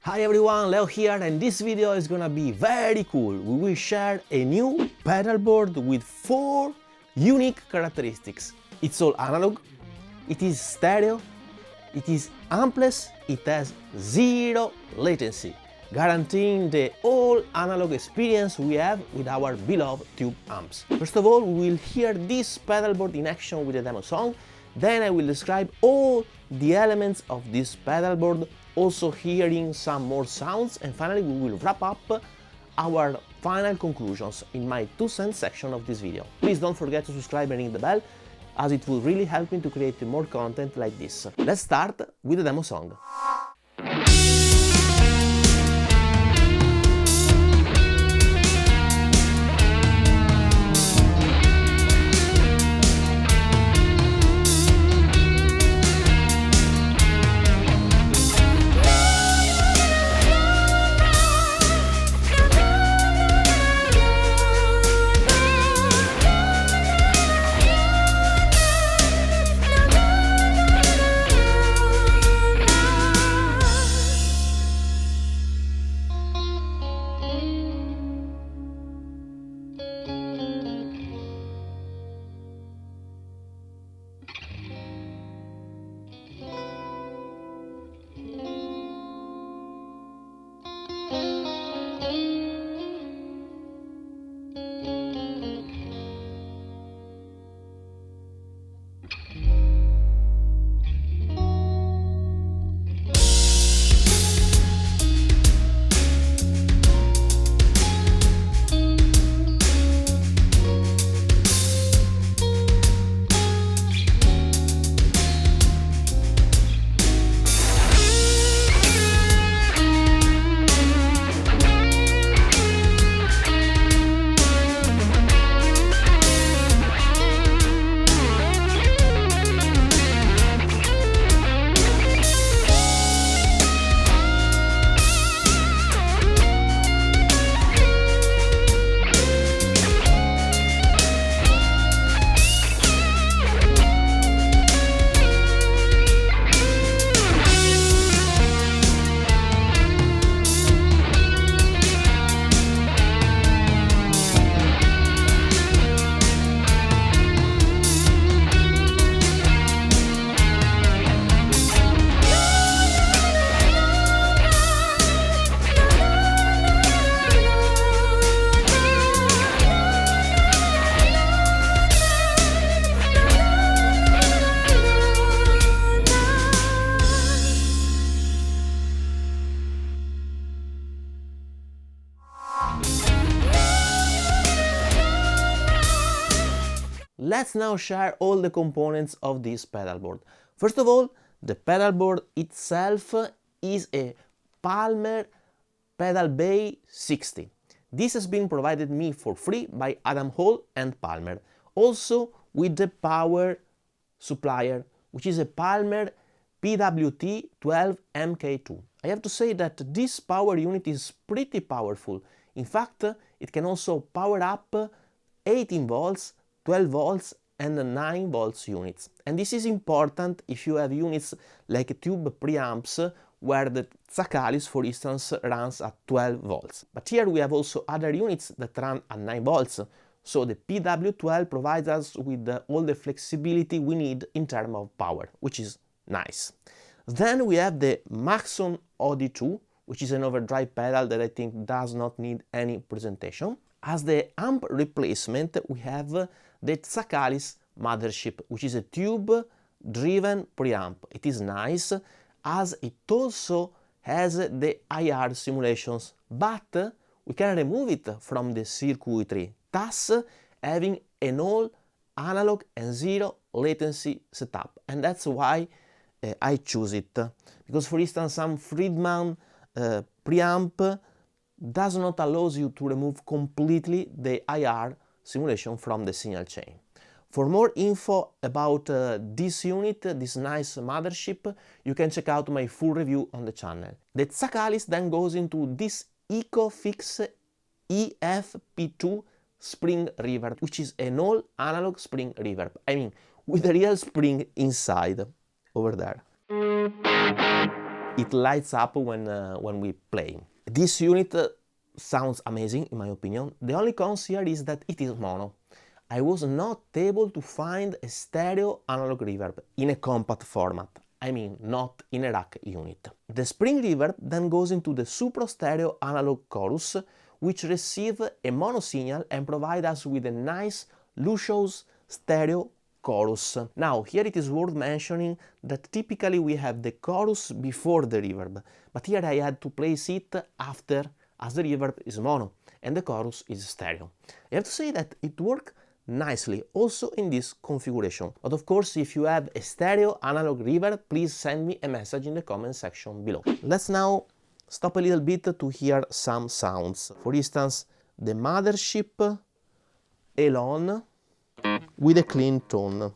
Hi everyone, Leo here, and this video is gonna be very cool. We will share a new pedalboard with 4 unique characteristics. It's all analog, it is stereo, it is ampless, it has zero latency, guaranteeing the all analog experience we have with our beloved tube amps. First of all, we will hear this pedalboard in action with a demo song, then I will describe all the elements of this pedalboard, also hearing some more sounds, and finally we will wrap up our final conclusions in my 2 cents section of this video. Please don't forget to subscribe and ring the bell, as it will really help me to create more content like this. Let's start with the demo song. Let's now share all the components of this pedalboard. First of all, the pedalboard itself is a Palmer Pedal Bay 60. This has been provided me for free by Adam Hall and Palmer. Also with the power supplier, which is a Palmer PWT 12MK2. I have to say that this power unit is pretty powerful. In fact, it can also power up 18 volts, 12 volts and 9 volts units. And this is important if you have units like tube preamps where the Tsakalis, for instance, runs at 12 volts. But here we have also other units that run at 9 volts, so the PW12 provides us with all the flexibility we need in terms of power, which is nice. Then we have the Maxon OD2, which is an overdrive pedal that I think does not need any presentation. As the amp replacement, we have the Tsakalis mothership, which is a tube-driven preamp. It is nice, as it also has the IR simulations, but we can remove it from the circuitry, thus having an all analog and zero latency setup. And that's why I choose it, because for instance some Friedman preamp does not allow you to remove completely the IR simulation from the signal chain. For more info about this unit, this nice mothership, you can check out my full review on the channel. The Tsakalis then goes into this EcoFix EFP2 spring reverb, which is an all analog spring reverb. I mean, with a real spring inside, over there. it lights up when we play. This unit sounds amazing in my opinion. The only cons here is that it is mono. I was not able to find a stereo analog reverb in a compact format. I mean, not in a rack unit. The spring reverb then goes into the supra stereo analog chorus, which receive a mono signal and provide us with a nice luscious stereo chorus. Now, here it is worth mentioning that typically we have the chorus before the reverb, but here I had to place it after, as the reverb is mono and the chorus is stereo. I have to say that it worked nicely also in this configuration, but of course if you have a stereo analog reverb, please send me a message in the comment section below. Let's now stop a little bit to hear some sounds. For instance, the mothership alone with a clean tone.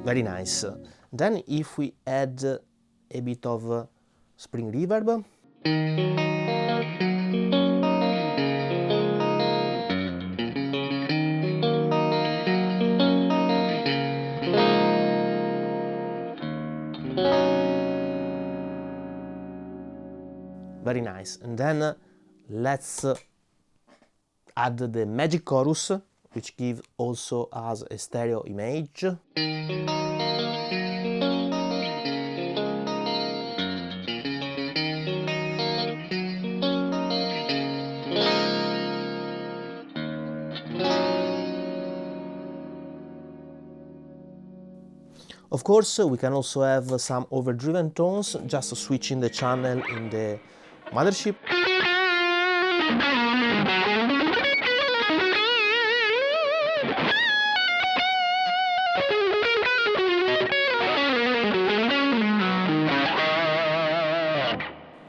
Very nice. Then if we add a bit of spring reverb, very nice. And then let's add the magic chorus, which gives also us a stereo image. Of course, we can also have some overdriven tones, just switching the channel in the mothership.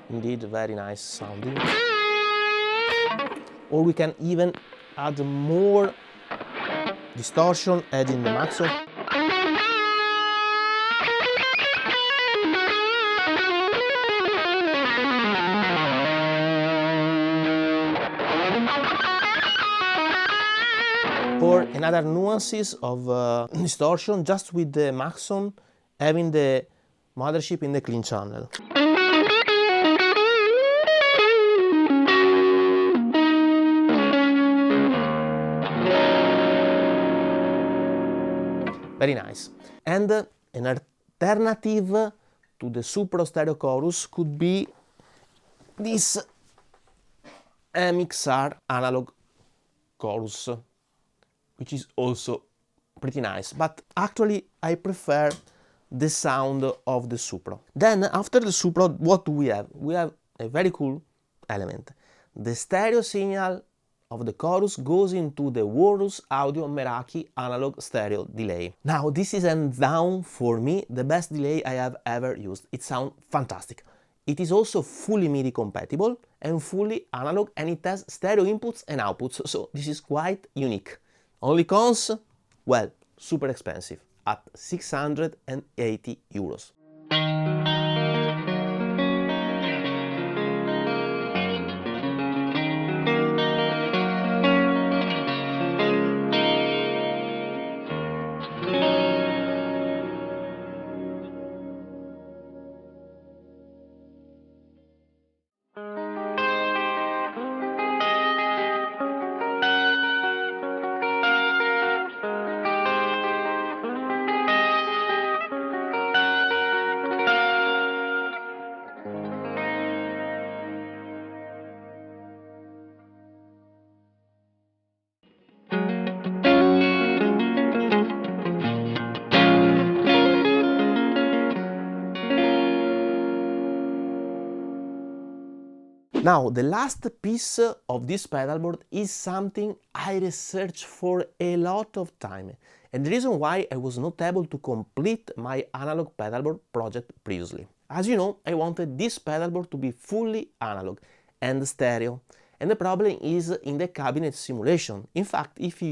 Indeed, very nice sounding. Or we can even add more distortion, adding the maxo. Or another nuances of distortion just with the Maxon having the mothership in the clean channel. Very nice. And an alternative to the supra stereo chorus could be this MXR analog chorus, which is also pretty nice, but actually I prefer the sound of the supra. Then after the supra, what do we have? We have a very cool element. The stereo signal of the chorus goes into the Worus Audio Meraki analog stereo delay. Now this is hands down for me the best delay I have ever used. It sounds fantastic. It is also fully MIDI compatible and fully analog, and it has stereo inputs and outputs, so this is quite unique. Only cons? Well, super expensive, at 680 euros. Now, the last piece of this pedalboard is something I researched for a lot of time, and the reason why I was not able to complete my analog pedalboard project previously. As you know, I wanted this pedalboard to be fully analog and stereo, and the problem is in the cabinet simulation. In fact, if we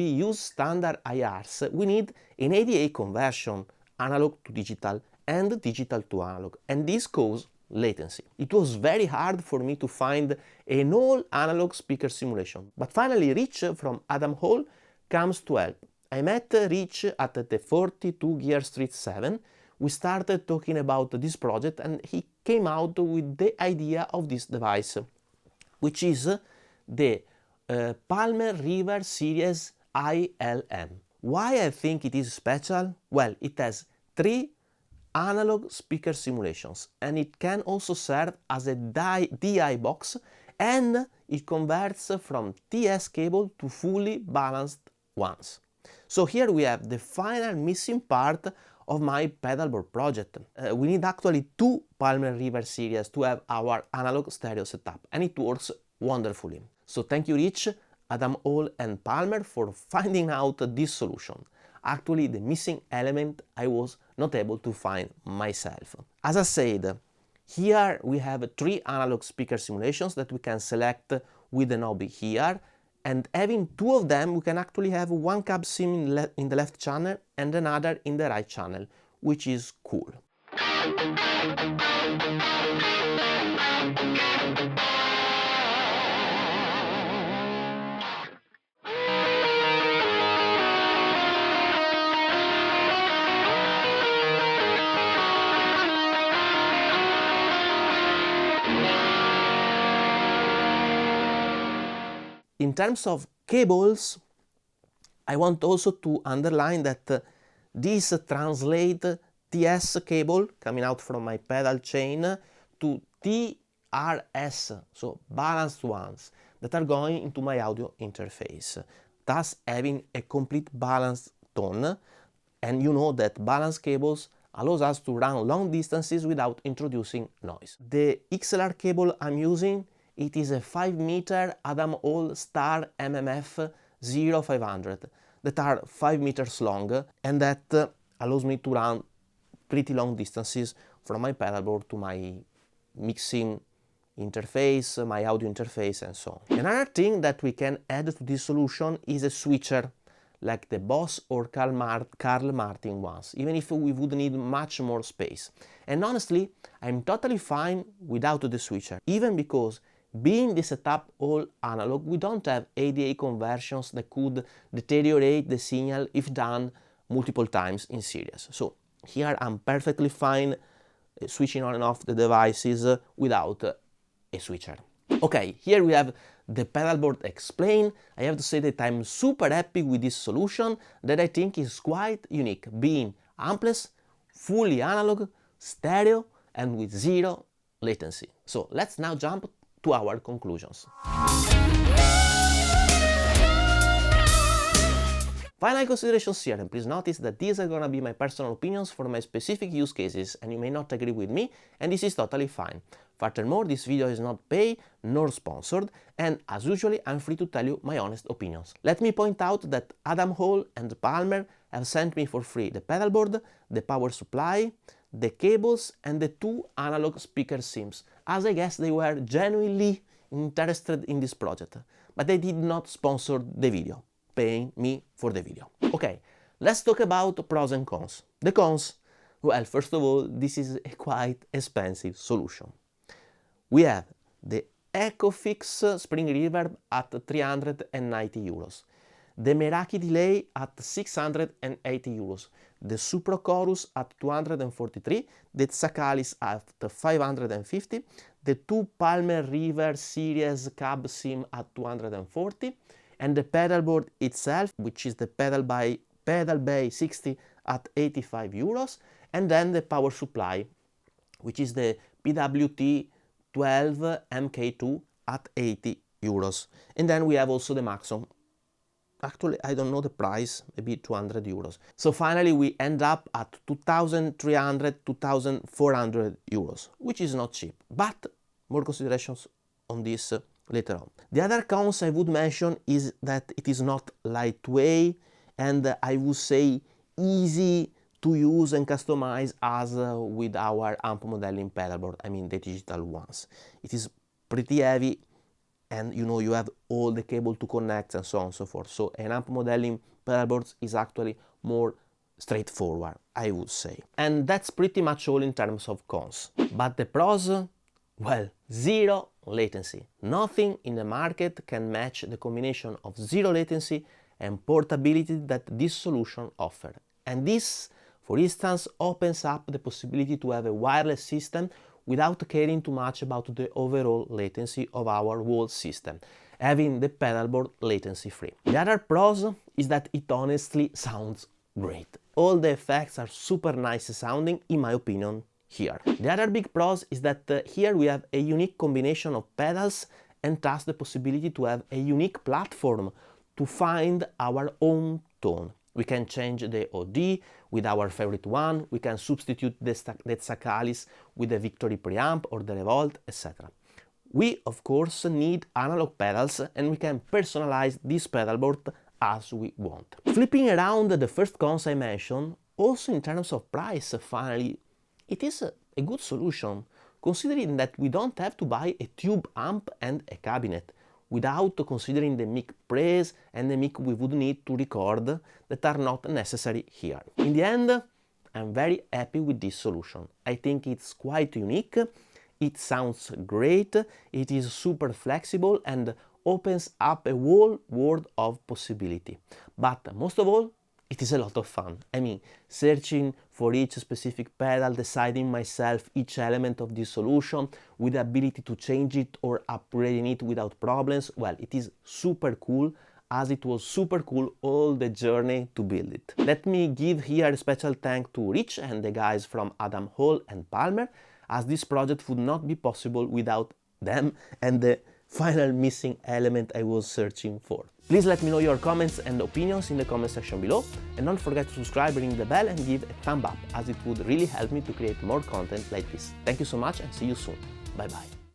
use standard IRs, we need an ADA conversion, analog to digital, and digital to analog, and this causes latency. It was very hard for me to find an all analog speaker simulation, but finally Rich from Adam Hall comes to help. I met Rich at the 42 Gear Street 7. We started talking about this project and he came out with the idea of this device, which is the Palmer River Series ILM. Why I think it is special? Well, it has 3 analog speaker simulations and it can also serve as a DI box, and it converts from TS cable to fully balanced ones. So here we have the final missing part of my pedalboard project. We need actually 2 Palmer River series to have our analog stereo setup, and it works wonderfully. So thank you Rich, Adam Hall and Palmer for finding out this solution. Actually the missing element I was not able to find myself. As I said, here we have 3 analog speaker simulations that we can select with the knob here, and having 2 of them we can actually have one cab sim in the left channel and another in the right channel, which is cool. In terms of cables, I want also to underline that this translates TS cable coming out from my pedal chain to TRS, so balanced ones, that are going into my audio interface, thus having a complete balanced tone. And you know that balanced cables allows us to run long distances without introducing noise. The XLR cable I'm using, it is a 5 meter Adam Hall Star MMF 0500 that are 5 meters long, and that allows me to run pretty long distances from my pedalboard to my mixing interface, my audio interface and so on. Another thing that we can add to this solution is a switcher, like the Boss or Carl Martin ones, even if we would need much more space. And honestly, I'm totally fine without the switcher, even because being the setup all analog, we don't have ADA conversions that could deteriorate the signal if done multiple times in series. So here I'm perfectly fine switching on and off the devices without a switcher. Okay, here we have the pedalboard explained. I have to say that I'm super happy with this solution that I think is quite unique, being ampless, fully analog, stereo and with 0 latency. So let's now jump to our conclusions. Final considerations here, and please notice that these are gonna be my personal opinions for my specific use cases, and you may not agree with me, and this is totally fine. Furthermore, this video is not paid nor sponsored, and as usually I'm free to tell you my honest opinions. Let me point out that Adam Hall and Palmer have sent me for free the pedalboard, the power supply, the cables and the 2 analog speaker sims, as I guess they were genuinely interested in this project, but they did not sponsor the video, paying me for the video. Okay, let's talk about pros and cons. The cons, well, first of all, this is a quite expensive solution. We have the EcoFix spring reverb at 390 euros, the Meraki delay at 680 euros, the Supro Chorus at 243, the Tsakalis at 550, the 2 Palmer River series cab sim at 240, and the pedalboard itself, which is the Pedalbay 60 at 85 euros, and then the power supply, which is the PWT 12 MK2 at 80 euros. And then we have also the Maxon. Actually, I don't know the price, maybe 200 euros. So finally we end up at 2,300, 2,400 euros, which is not cheap, but more considerations on this later on. The other cons I would mention is that it is not lightweight and I would say easy to use and customize as with our amp modeling pedalboard, I mean the digital ones. It is pretty heavy and you know you have all the cable to connect and so on and so forth. So an amp modeling pedalboard is actually more straightforward, I would say. And that's pretty much all in terms of cons. But the pros? Well, zero latency. Nothing in the market can match the combination of zero latency and portability that this solution offers. And this, for instance, opens up the possibility to have a wireless system without caring too much about the overall latency of our whole system, having the pedalboard latency free. The other pros is that it honestly sounds great. All the effects are super nice sounding, in my opinion, here. The other big pros is that here we have a unique combination of pedals and thus the possibility to have a unique platform to find our own tone. We can change the OD with our favorite one, we can substitute the Tsakalis with the Victory preamp or the Revolt, etc. We, of course, need analog pedals and we can personalize this pedalboard as we want. Flipping around the first cons I mentioned, also in terms of price, finally, it is a good solution, considering that we don't have to buy a tube amp and a cabinet, without considering the mic pre's and the mic we would need to record that are not necessary here. In the end, I'm very happy with this solution. I think it's quite unique, it sounds great, it is super flexible and opens up a whole world of possibility. But most of all, it is a lot of fun. I mean, searching for each specific pedal, deciding myself each element of this solution with the ability to change it or upgrading it without problems, well, it is super cool, as it was super cool all the journey to build it. Let me give here a special thank to Rich and the guys from Adam Hall and Palmer, as this project would not be possible without them and the final missing element I was searching for. Please let me know your comments and opinions in the comment section below, and don't forget to subscribe, ring the bell and give a thumb up, as it would really help me to create more content like this. Thank you so much and see you soon. Bye bye.